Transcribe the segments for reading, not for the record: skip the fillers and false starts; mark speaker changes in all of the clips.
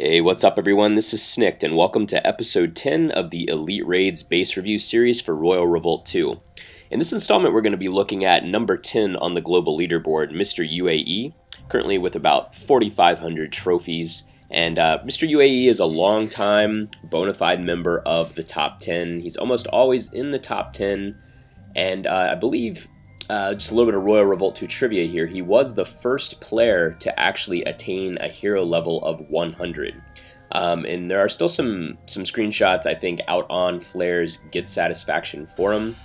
Speaker 1: Hey, what's up everyone? This is Snicked, and welcome to episode 10 of the Elite Raids base review series for Royal Revolt 2. In this installment, we're going to be looking at number 10 on the global leaderboard, Mr UAE, currently with about 4,500 trophies. And Mr UAE is a long-time bona fide member of the top 10. He's almost always in the top 10, and I believe, just a little bit of Royal Revolt 2 trivia here, he was the first player to actually attain a hero level of 100. And there are still some screenshots, I think, out on Flair's Get Satisfaction forum,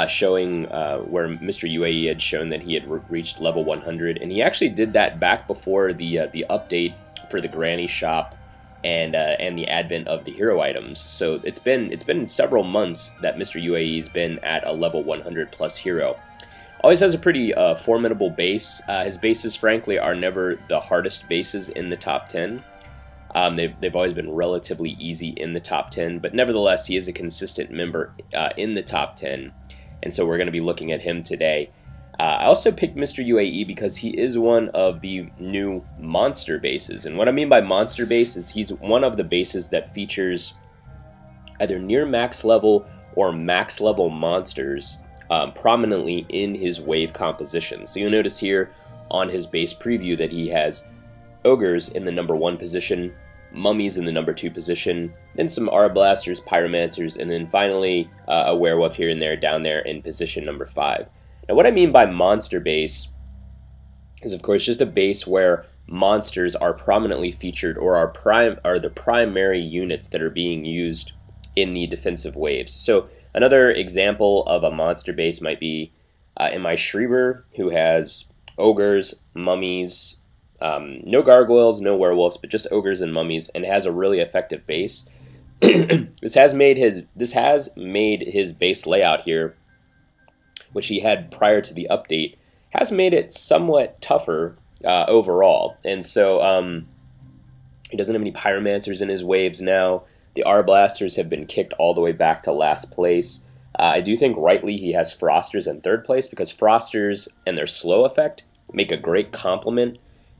Speaker 1: showing where Mr. UAE had shown that he had reached level 100, and he actually did that back before the update for the Granny Shop and the advent of the hero items. So it's been several months that Mr. UAE's been at a level 100 plus hero. Always has a pretty formidable base. His bases, frankly, are never the hardest bases in the top 10. They've always been relatively easy in the top 10, but nevertheless, he is a consistent member in the top 10, and so we're going to be looking at him today. I also picked Mr. UAE because he is one of the new monster bases, and what I mean by monster base is he's one of the bases that features either near max level or max level monsters prominently in his wave composition. So you'll notice here on his base preview that he has Ogres in the number 1 position, Mummies in the number 2 position, then some Arblasters, Pyromancers, and then finally a Werewolf here and there down there in position number 5. Now what I mean by monster base is, of course, just a base where monsters are prominently featured or are the primary units that are being used in the defensive waves. So another example of a monster base might be MI Schreiber, who has Ogres, Mummies, no Gargoyles, no Werewolves, but just Ogres and Mummies, and has a really effective base. This has made his base layout here, which he had prior to the update, has made it somewhat tougher overall. And so he doesn't have any Pyromancers in his waves now. The Arblasters have been kicked all the way back to last place. I do think rightly he has Frosters in 3rd place, because Frosters and their slow effect make a great complement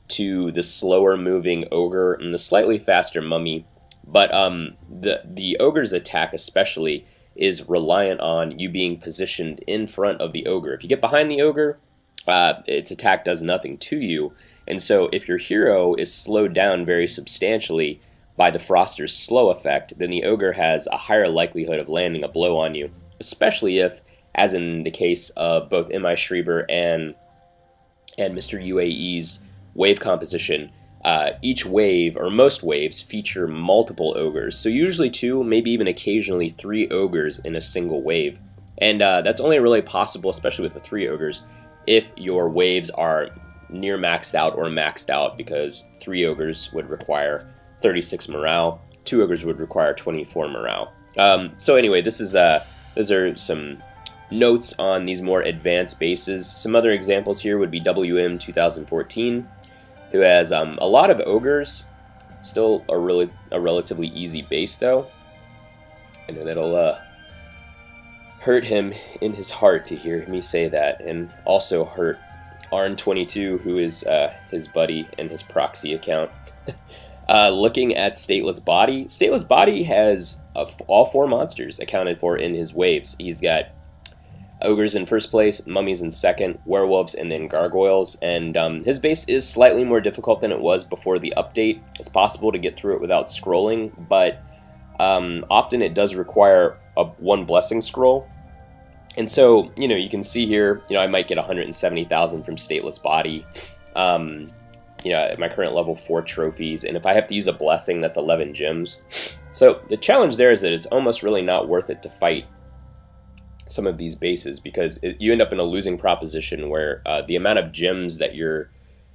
Speaker 1: to the slower moving Ogre and the slightly faster Mummy. But the Ogre's attack especially is reliant on you being positioned in front of the Ogre. If you get behind the Ogre, its attack does nothing to you. And so if your hero is slowed down very substantially by the Froster's slow effect, then the Ogre has a higher likelihood of landing a blow on you, especially if, as in the case of both MI Schreiber and Mr. UAE's wave composition, each wave, or most waves, feature multiple Ogres. So usually 2, maybe even occasionally 3 Ogres in a single wave. And that's only really possible, especially with the 3 Ogres, if your waves are near maxed out or maxed out, because 3 Ogres would require 36 morale, 2 Ogres would require 24 morale. So anyway, those are some notes on these more advanced bases. Some other examples here would be WM 2014, who has a lot of Ogres, still a relatively easy base though. I know that'll hurt him in his heart to hear me say that, and also hurt Arn22, who is his buddy and his proxy account. Looking at Stateless Body, Stateless Body has all 4 monsters accounted for in his waves. He's got Ogres in 1st place, Mummies in 2nd, Werewolves, and then Gargoyles. And his base is slightly more difficult than it was before the update. It's possible to get through it without scrolling, but often it does require one blessing scroll. And so, you can see here, I might get 170,000 from Stateless Body. At my current level 4 trophies, and if I have to use a blessing, that's 11 gems. So the challenge there is that it's almost really not worth it to fight some of these bases, because you end up in a losing proposition where the amount of gems that you're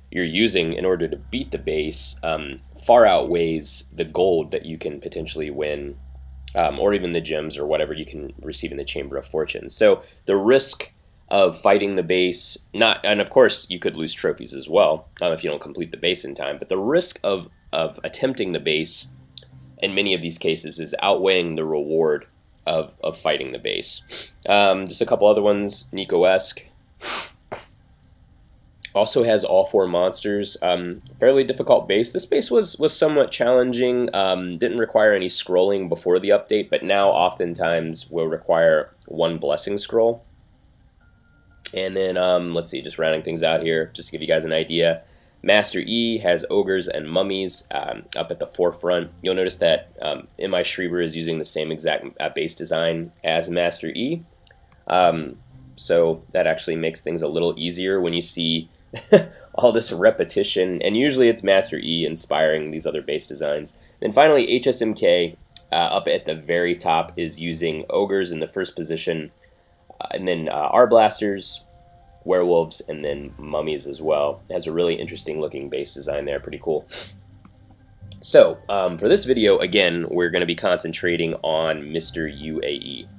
Speaker 1: using in order to beat the base far outweighs the gold that you can potentially win, or even the gems or whatever you can receive in the Chamber of Fortune. So the risk of fighting the base, and of course you could lose trophies as well if you don't complete the base in time, but the risk of attempting the base in many of these cases is outweighing the reward of fighting the base. Just a couple other ones, Nico-esque. Also has all 4 monsters. Fairly difficult base. This base was somewhat challenging. Didn't require any scrolling before the update, but now oftentimes will require 1 blessing scroll. And then let's see, just rounding things out here, just to give you guys an idea. Master E has ogres and mummies up at the forefront. You'll notice that MI Schreiber is using the same exact base design as Master E. So that actually makes things a little easier when you see all this repetition, and usually it's Master E inspiring these other base designs. And finally, HSMK up at the very top is using ogres in the first position, and then R-blasters, werewolves, and then mummies as well. It has a really interesting looking base design there, pretty cool. So for this video, again, we're going to be concentrating on Mr. UAE.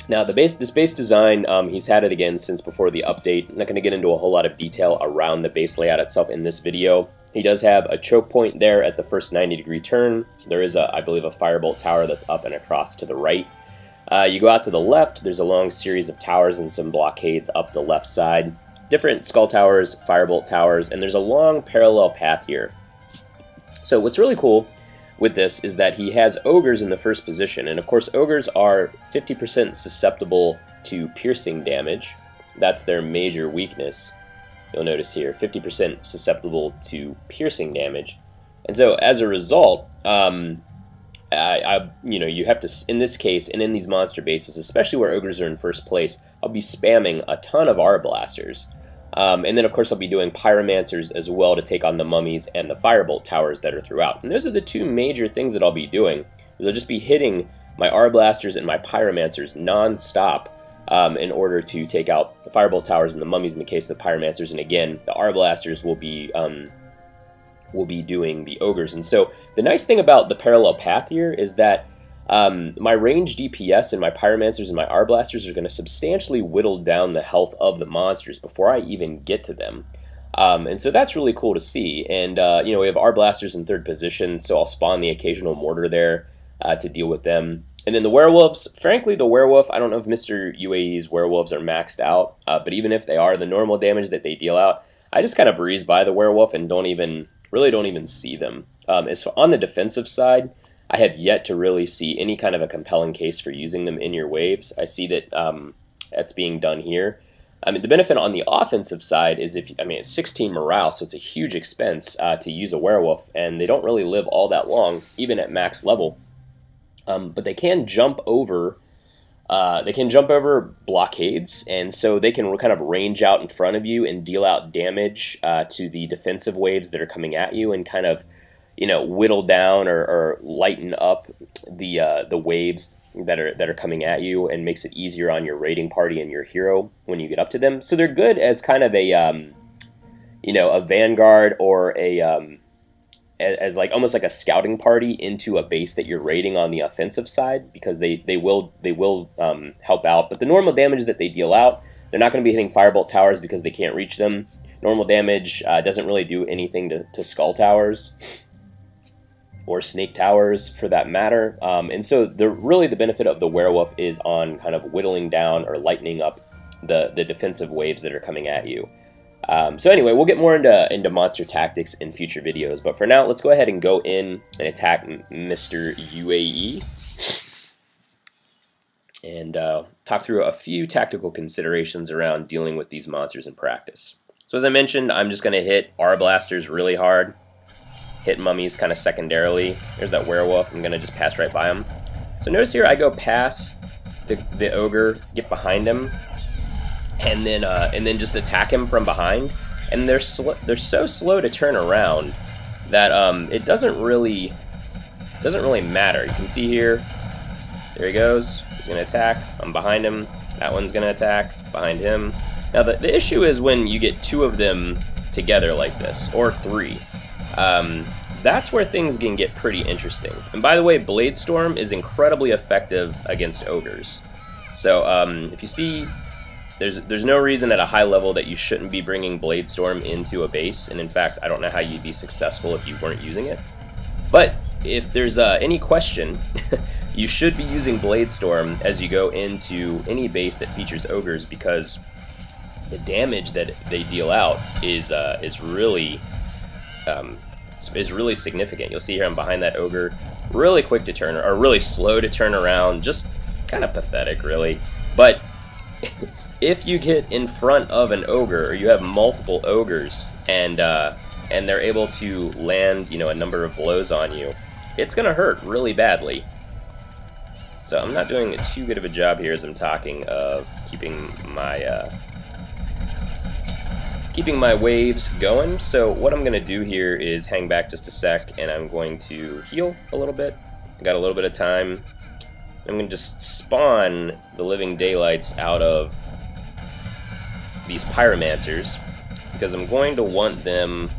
Speaker 1: Now, this base design, he's had it again since before the update. I'm not going to get into a whole lot of detail around the base layout itself in this video. He does have a choke point there at the first 90-degree turn. There is, I believe, a firebolt tower that's up and across to the right. You go out to the left, there's a long series of towers and some blockades up the left side. Different skull towers, firebolt towers, and there's a long parallel path here. So what's really cool with this is that he has ogres in the first position, and of course ogres are 50% susceptible to piercing damage. That's their major weakness. You'll notice here, 50% susceptible to piercing damage, and so as a result, you have to, in this case and in these monster bases, especially where ogres are in first place, I'll be spamming a ton of R-blasters. And then, of course, I'll be doing pyromancers as well to take on the mummies and the firebolt towers that are throughout. And those are the 2 major things that I'll be doing. Is I'll just be hitting my R-blasters and my pyromancers non-stop in order to take out the firebolt towers and the mummies in the case of the pyromancers. And again, the R-blasters will be doing the ogres. And so the nice thing about the parallel path here is that my range DPS and my pyromancers and my R-blasters are going to substantially whittle down the health of the monsters before I even get to them. And so that's really cool to see. And we have R-blasters in third position, so I'll spawn the occasional mortar there to deal with them. And then the werewolves, frankly, the werewolf, I don't know if Mr. UAE's werewolves are maxed out, but even if they are, the normal damage that they deal out, I just kind of breeze by the werewolf and really don't even see them. As on the defensive side, I have yet to really see any kind of a compelling case for using them in your waves. I see that that's being done here. I mean, the benefit on the offensive side is it's 16 morale, so it's a huge expense to use a werewolf, and they don't really live all that long, even at max level. But they can jump over. Blockades, and so they can kind of range out in front of you and deal out damage to the defensive waves that are coming at you, and kind of, whittle down or lighten up the waves that are coming at you, and makes it easier on your raiding party and your hero when you get up to them. So they're good as kind of a a vanguard or as like almost like a scouting party into a base that you're raiding on the offensive side, because they will help out. But the normal damage that they deal out, they're not going to be hitting firebolt towers because they can't reach them. Normal damage doesn't really do anything to skull towers or snake towers for that matter. And so really the benefit of the werewolf is on kind of whittling down or lightening up the defensive waves that are coming at you. So anyway, we'll get more into monster tactics in future videos, but for now, let's go ahead and go in and attack Mr. UAE and talk through a few tactical considerations around dealing with these monsters in practice. So as I mentioned, I'm just going to hit R-blasters really hard, hit mummies kind of secondarily. There's that werewolf. I'm going to just pass right by him. So notice here, I go past the ogre, get behind him, and then just attack him from behind. And they're so slow to turn around that it doesn't really matter. You can see here, there he goes. He's gonna attack. I'm behind him. That one's gonna attack behind him. Now the issue is when you get 2 of them together like this, or 3. That's where things can get pretty interesting. And by the way, Blade Storm is incredibly effective against ogres. So if you see, there's no reason at a high level that you shouldn't be bringing Blade Storm into a base, and in fact, I don't know how you'd be successful if you weren't using it. But if there's any question, you should be using Blade Storm as you go into any base that features ogres, because the damage that they deal out is really significant. You'll see here I'm behind that ogre, really quick to turn, or really slow to turn around, just kind of pathetic, really. But if you get in front of an ogre, or you have multiple ogres, and they're able to land, you know, a number of blows on you, it's gonna hurt really badly. So I'm not doing too good of a job here as I'm talking of keeping my waves going. So what I'm going to do here is hang back just a sec, and I'm going to heal a little bit. I got a little bit of time. I'm going to just spawn the living daylights out of these pyromancers, because I'm going to want them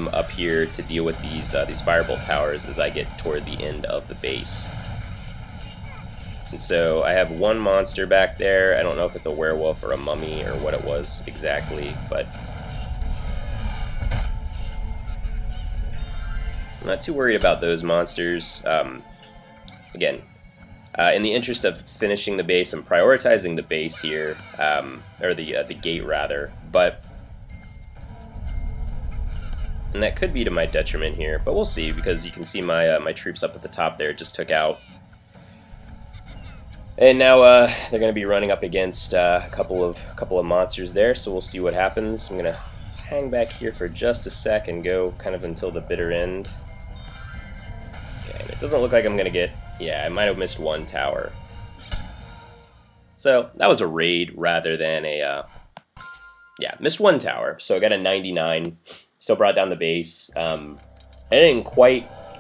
Speaker 1: up here to deal with these firebolt towers as I get toward the end of the base. And so I have one monster back there. I don't know if it's a werewolf or a mummy or what it was exactly, but I'm not too worried about those monsters. Again, in the interest of finishing the base, I'm prioritizing the base here, or the gate rather, and that could be to my detriment here, but we'll see, because you can see my my troops up at the top there just took out. And now they're going to be running up against a couple of monsters there, so we'll see what happens. I'm going to hang back here for just a sec and go kind of until the bitter end. Okay, and it doesn't look like I'm going to get... Yeah, I might have missed one tower. So that was a raid rather than a... yeah, missed one tower, so I got a 99. Still brought down the base. I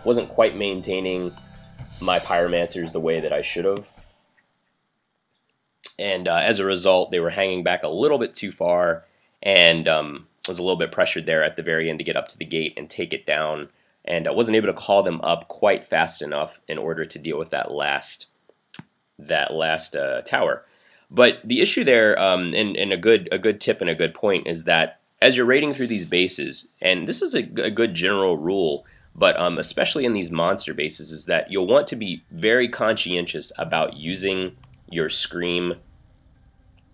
Speaker 1: wasn't quite maintaining my pyromancers the way that I should have. And as a result, they were hanging back a little bit too far, and was a little bit pressured there at the very end to get up to the gate and take it down. And I wasn't able to call them up quite fast enough in order to deal with that last tower. But the issue there, and a good tip and a good point, is that as you're raiding through these bases, and this is a good general rule, but especially in these monster bases, is that you'll want to be very conscientious about using your scream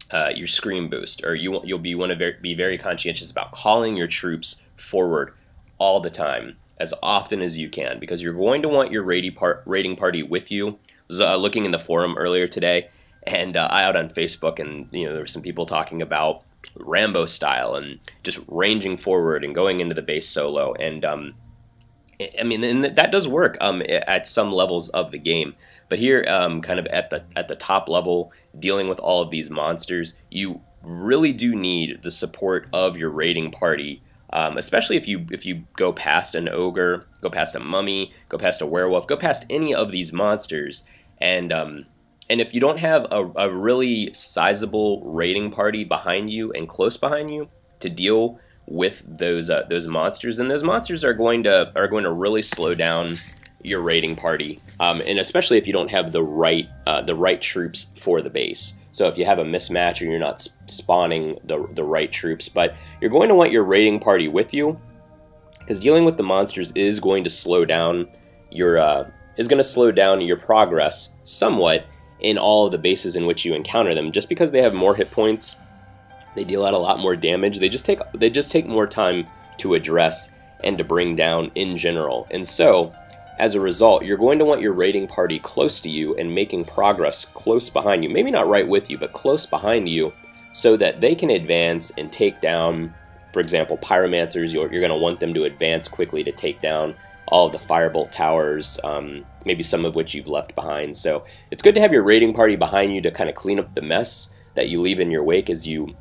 Speaker 1: boost, or you'll want to be very conscientious about calling your troops forward all the time, as often as you can, because you're going to want your raiding party with you. I was looking in the forum earlier today, and out on Facebook, and there were some people talking about Rambo style and just ranging forward and going into the base solo, and I mean, and that does work at some levels of the game. But here, kind of at the top level, dealing with all of these monsters, you really do need the support of your raiding party, especially if you go past an ogre, go past a mummy, go past a werewolf, go past any of these monsters, and if you don't have a really sizable raiding party behind you and close behind you to deal with those monsters, and those monsters are going to really slow down your raiding party, and especially if you don't have the right troops for the base. So if you have a mismatch or you're not spawning the right troops, but you're going to want your raiding party with you, because dealing with the monsters is going to slow down your progress somewhat in all of the bases in which you encounter them. Just because they have more hit points, they deal out a lot more damage. They just take more time to address and to bring down in general. And so, as a result, you're going to want your raiding party close to you and making progress close behind you. Maybe not right with you, but close behind you, so that they can advance and take down, for example, pyromancers. You're going to want them to advance quickly to take down all of the firebolt towers, maybe some of which you've left behind. So it's good to have your raiding party behind you to kind of clean up the mess that you leave in your wake as you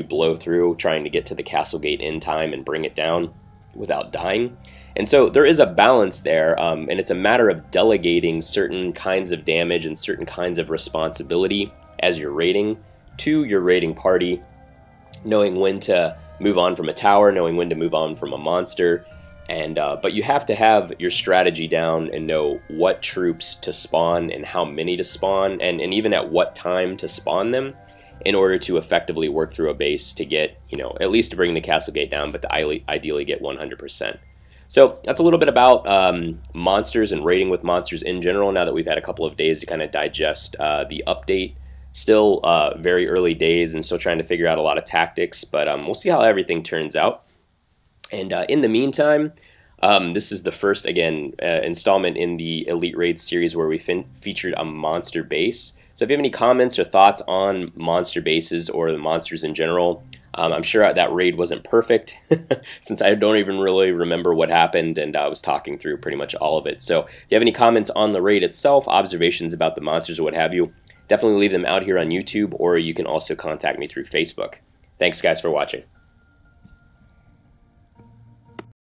Speaker 1: blow through, trying to get to the castle gate in time and bring it down without dying. And so there is a balance there, and it's a matter of delegating certain kinds of damage and certain kinds of responsibility as you're raiding to your raiding party, knowing when to move on from a tower, knowing when to move on from a monster. And but you have to have your strategy down and know what troops to spawn and how many to spawn, and even at what time to spawn them, in order to effectively work through a base to get, at least to bring the castle gate down, but to ideally get 100%. So that's a little bit about monsters and raiding with monsters in general, now that we've had a couple of days to kind of digest the update Still very early days and still trying to figure out a lot of tactics, but we'll see how everything turns out. And in the meantime, this is the first, again, installment in the Elite Raids series where we featured a monster base. So if you have any comments or thoughts on monster bases or the monsters in general, I'm sure that raid wasn't perfect since I don't even really remember what happened, and I was talking through pretty much all of it. So if you have any comments on the raid itself, observations about the monsters or what have you, definitely leave them out here on YouTube, or you can also contact me through Facebook. Thanks guys for watching.